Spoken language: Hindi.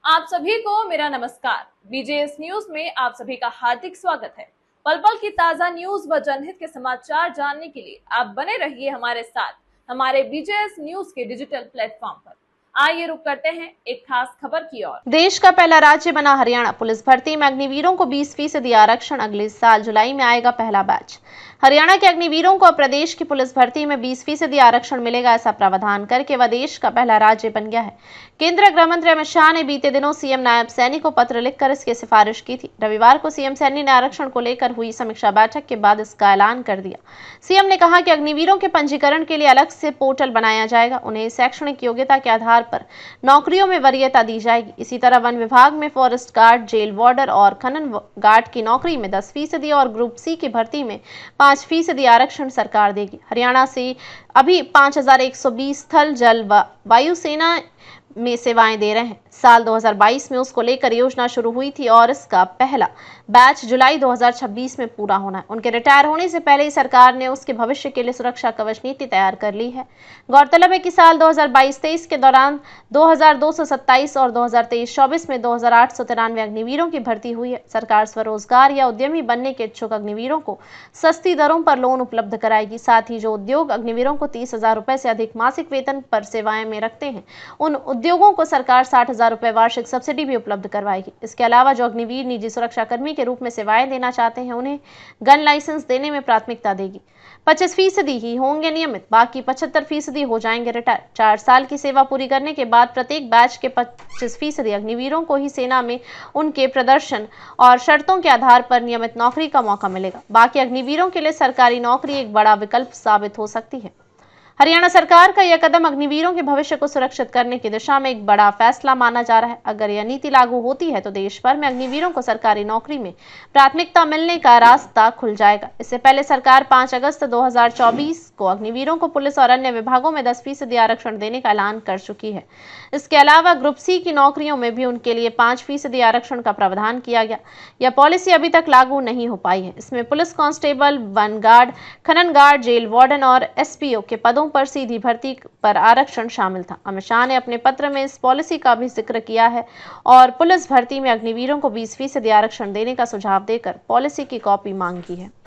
आप सभी को मेरा नमस्कार। बीजेएस न्यूज में आप सभी का हार्दिक स्वागत है। पल पल की ताजा न्यूज व जनहित के समाचार जानने के लिए आप बने रहिए हमारे साथ हमारे बीजेएस न्यूज के डिजिटल प्लेटफॉर्म पर। आइए रुक करते हैं एक खास खबर की ओर। देश का पहला राज्य बना हरियाणा। पुलिस भर्ती में अग्निवीरों को 20% आरक्षण। अगले साल जुलाई में आएगा पहला बैच। हरियाणा के अग्निवीरों को अब प्रदेश की पुलिस भर्ती में 20% आरक्षण मिलेगा। ऐसा प्रावधान करके वह देश का पहला राज्य बन गया है। केंद्रीय गृह मंत्री अमित शाह ने बीते दिनों सीएम नायब सैनी को पत्र लिखकर इसकी सिफारिश की थी। रविवार को सीएम सैनी ने आरक्षण को लेकर हुई समीक्षा बैठक के बाद इसका ऐलान कर दिया। सीएम ने कहा कि अग्निवीरों के पंजीकरण के लिए अलग से पोर्टल बनाया जाएगा। उन्हें शैक्षणिक योग्यता के आधार पर नौकरियों में वरीयता दी जाएगी। इसी तरह वन विभाग में फॉरेस्ट गार्ड, जेल वार्डर और खनन गार्ड की नौकरी में 10% और ग्रुप सी की भर्ती में 5% आरक्षण सरकार देगी। हरियाणा से अभी 5120 स्थल, जल व वायुसेना में सेवाएं दे रहे हैं। साल 2022 में उसको लेकर योजना शुरू हुई थी और इसका पहला बैच जुलाई 2026 में पूरा होना है। उनके रिटायर होने से पहले ही सरकार ने उसके भविष्य के लिए सुरक्षा कवच नीति तैयार कर ली है। गौरतलब है कि साल 2022-23 के दौरान 2227 और 2023-24 में 2893 अग्निवीरों की भर्ती हुई है। सरकार स्वरोजगार या उद्यमी बनने के इच्छुक अग्निवीरों को सस्ती दरों पर लोन उपलब्ध कराएगी। साथ ही जो उद्योग अग्निवीरों को 30,000 रुपए से अधिक मासिक वेतन पर सेवाएं में रखते हैं, उन उद्योगों को सरकार 60,000 रुपए वार्षिक सब्सिडी भी उपलब्ध करवाएगी। इसके अलावा जो अग्निवीर निजी सुरक्षा कर्मी के रूप में सेवाएं देना चाहते हैं, उन्हें गन लाइसेंस देने में प्राथमिकता देगी। 25% ही होंगे नियमित, बाकी 75% हो जाएंगे रिटायर। 4 साल की सेवा पूरी करने के बाद प्रत्येक बैच के 25% अग्निवीरों को ही सेना में उनके प्रदर्शन और शर्तों के आधार पर नियमित नौकरी का मौका मिलेगा। बाकी अग्निवीरों के लिए सरकारी नौकरी एक बड़ा विकल्प साबित हो सकती है। हरियाणा सरकार का यह कदम अग्निवीरों के भविष्य को सुरक्षित करने की दिशा में एक बड़ा फैसला माना जा रहा है। अगर यह नीति लागू होती है तो देश भर में अग्निवीरों को सरकारी नौकरी में प्राथमिकता मिलने का रास्ता खुल जाएगा। इससे पहले सरकार 5 अगस्त 2024 को अग्निवीरों को पुलिस और अन्य विभागों में 10% आरक्षण देने का ऐलान कर चुकी है। इसके अलावा ग्रुप सी की नौकरियों में भी उनके लिए 5% आरक्षण का प्रावधान किया गया। यह पॉलिसी अभी तक लागू नहीं हो पाई है। इसमें पुलिस कांस्टेबल, वन गार्ड, खनन गार्ड, जेल वार्डन और एसपीओ के पदों पर सीधी भर्ती पर आरक्षण शामिल था। अमित शाह ने अपने पत्र में इस पॉलिसी का भी जिक्र किया है और पुलिस भर्ती में अग्निवीरों को 20% आरक्षण देने का सुझाव देकर पॉलिसी की कॉपी मांगी है।